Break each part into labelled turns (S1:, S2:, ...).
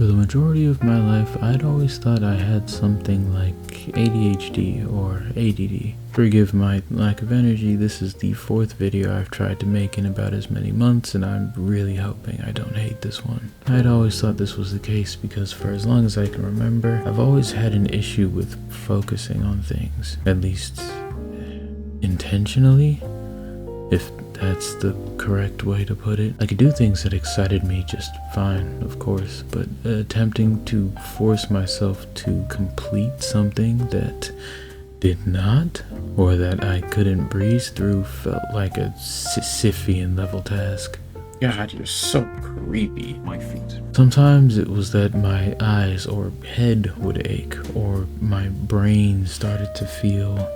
S1: For the majority of my life, I'd always thought I had something like ADHD or ADD. Forgive my lack of energy, this is the 4th video I've tried to make in about as many months, and I'm really hoping I don't hate this one. I'd always thought this was the case because for as long as I can remember, I've always had an issue with focusing on things, at least intentionally, if that's the correct way to put it. I could do things that excited me just fine, of course, but attempting to force myself to complete something that did not, or that I couldn't breeze through, felt like a Sisyphean level task.
S2: God, you're so creepy. My feet.
S1: Sometimes it was that my eyes or head would ache, or my brain started to feel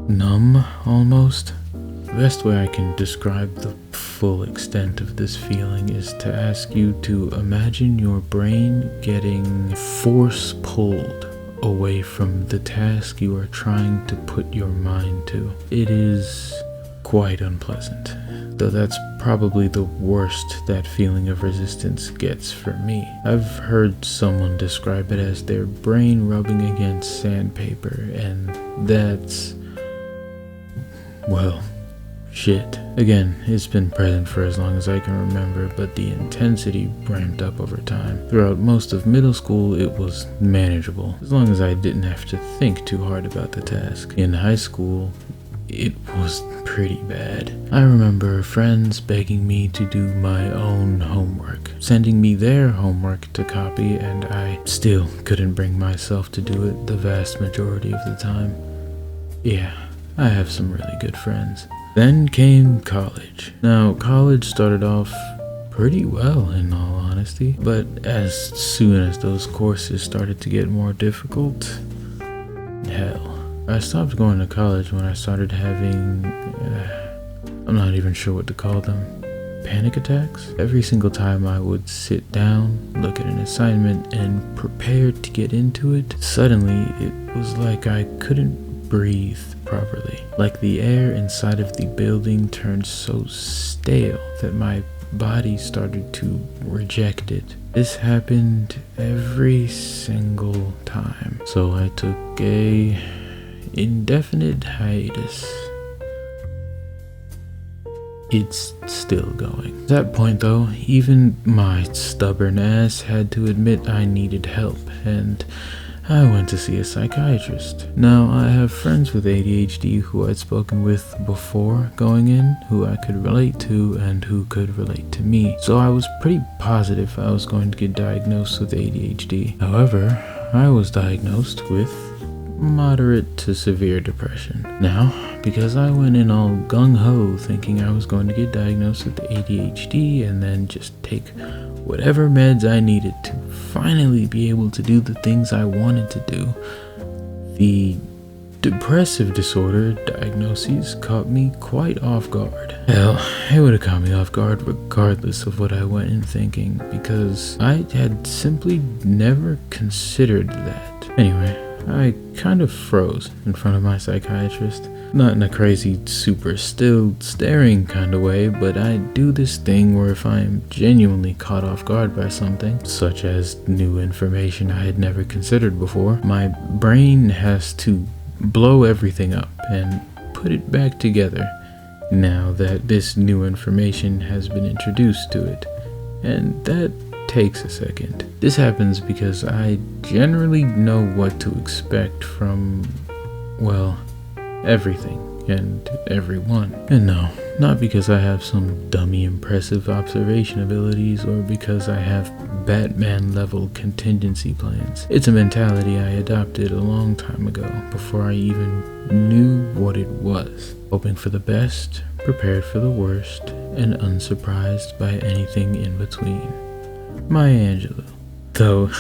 S1: numb almost. The best way I can describe the full extent of this feeling is to ask you to imagine your brain getting force pulled away from the task you are trying to put your mind to. It is quite unpleasant, though that's probably the worst that feeling of resistance gets for me. I've heard someone describe it as their brain rubbing against sandpaper, and that's, well, shit. Again, it's been present for as long as I can remember, but the intensity ramped up over time. Throughout most of middle school, it was manageable, as long as I didn't have to think too hard about the task. In high school, it was pretty bad. I remember friends begging me to do my own homework, sending me their homework to copy, and I still couldn't bring myself to do it the vast majority of the time. Yeah, I have some really good friends. Then came college. Now, college started off pretty well, in all honesty, but as soon as those courses started to get more difficult, hell. I stopped going to college when I started having, I'm not even sure what to call them, panic attacks. Every single time I would sit down, look at an assignment, and prepare to get into it, suddenly it was like I couldn't breathe properly. Like the air inside of the building turned so stale that my body started to reject it. This happened every single time. So I took a indefinite hiatus. It's still going. At that point though, even my stubborn ass had to admit I needed help, and I went to see a psychiatrist. Now, I have friends with ADHD who I'd spoken with before going in, who I could relate to and who could relate to me. So I was pretty positive I was going to get diagnosed with ADHD. However, I was diagnosed with moderate to severe depression. Now, because I went in all gung-ho thinking I was going to get diagnosed with ADHD and then just take whatever meds I needed to finally be able to do the things I wanted to do, the depressive disorder diagnoses caught me quite off guard. Hell, it would have caught me off guard regardless of what I went in thinking, because I had simply never considered that. Anyway, I kind of froze in front of my psychiatrist. Not in a crazy, super still staring kind of way, but I do this thing where if I am genuinely caught off guard by something, such as new information I had never considered before, my brain has to blow everything up and put it back together now that this new information has been introduced to it. And that takes a second. This happens because I generally know what to expect from, well, everything and everyone. And no, not because I have some dummy impressive observation abilities or because I have Batman level contingency plans. It's a mentality I adopted a long time ago, before I even knew what it was. Hoping for the best, prepared for the worst, and unsurprised by anything in between. Maya Angelou. Though,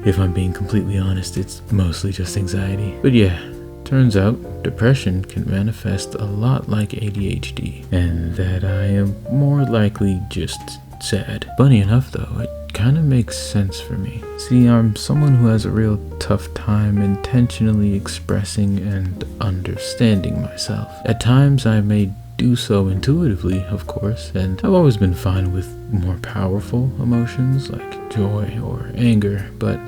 S1: if I'm being completely honest, it's mostly just anxiety. But yeah, turns out depression can manifest a lot like ADHD, and that I am more likely just sad. Funny enough though, it kind of makes sense for me. See, I'm someone who has a real tough time intentionally expressing and understanding myself. At times I made do so intuitively, of course, and I've always been fine with more powerful emotions like joy or anger, but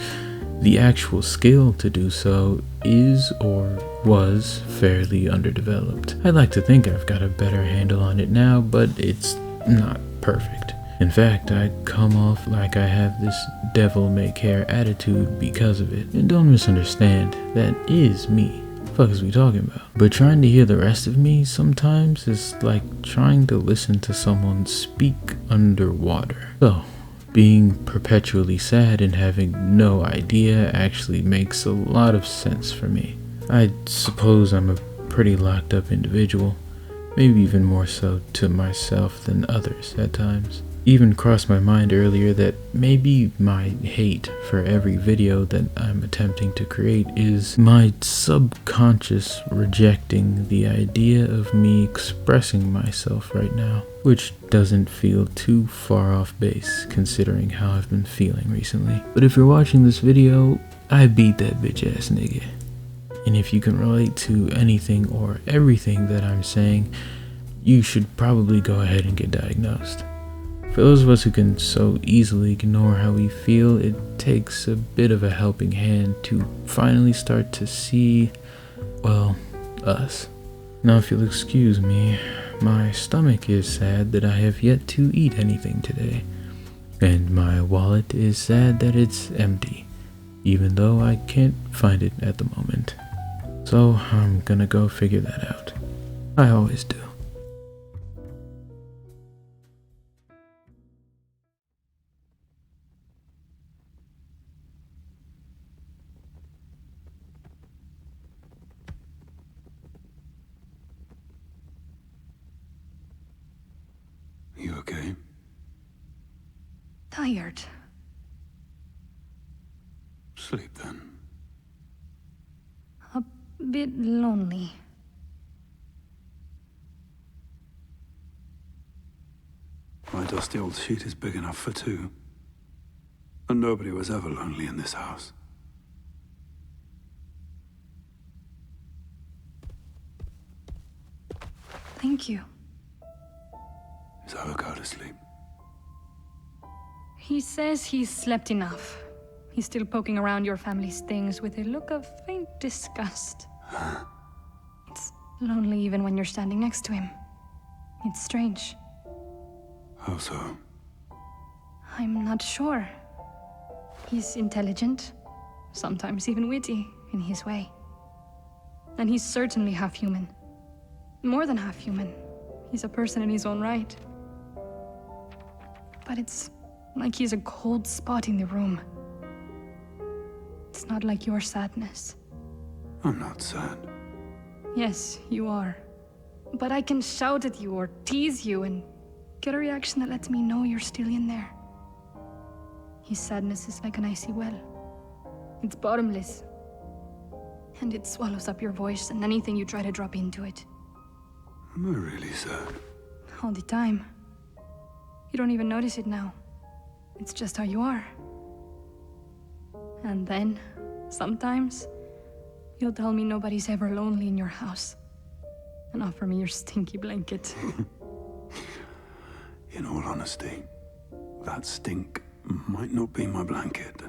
S1: the actual skill to do so is or was fairly underdeveloped. I'd like to think I've got a better handle on it now, but it's not perfect. In fact, I come off like I have this devil-may-care attitude because of it. And don't misunderstand, that is me. The fuck is we talking about? But trying to hear the rest of me sometimes is like trying to listen to someone speak underwater. So, being perpetually sad and having no idea actually makes a lot of sense for me. I suppose I'm a pretty locked up individual, maybe even more so to myself than others at times. Even crossed my mind earlier that maybe my hate for every video that I'm attempting to create is my subconscious rejecting the idea of me expressing myself right now, which doesn't feel too far off base considering how I've been feeling recently. But if you're watching this video, I beat that bitch ass nigga. And if you can relate to anything or everything that I'm saying, you should probably go ahead and get diagnosed. For those of us who can so easily ignore how we feel, it takes a bit of a helping hand to finally start to see, well, us. Now if you'll excuse me, my stomach is sad that I have yet to eat anything today, and my wallet is sad that it's empty, even though I can't find it at the moment. So I'm gonna go figure that out. I always do.
S3: You okay?
S4: Tired.
S3: Sleep then.
S4: A bit lonely.
S3: My dusty old sheet is big enough for two. And nobody was ever lonely in this house.
S4: Thank you.
S3: Is Ava go to sleep?
S4: He says he's slept enough. He's still poking around your family's things with a look of faint disgust. It's lonely even when you're standing next to him. It's strange.
S3: How so?
S4: I'm not sure. He's intelligent, sometimes even witty in his way. And he's certainly half human. More than half human. He's a person in his own right. But it's like he's a cold spot in the room. It's not like your sadness.
S3: I'm not sad.
S4: Yes, you are. But I can shout at you or tease you and get a reaction that lets me know you're still in there. His sadness is like an icy well. It's bottomless. And it swallows up your voice and anything you try to drop into it.
S3: Am I really sad?
S4: All the time. You don't even notice it now. It's just how you are. And then, sometimes, you'll tell me nobody's ever lonely in your house. And offer me your stinky blanket.
S3: In all honesty, that stink might not be my blanket.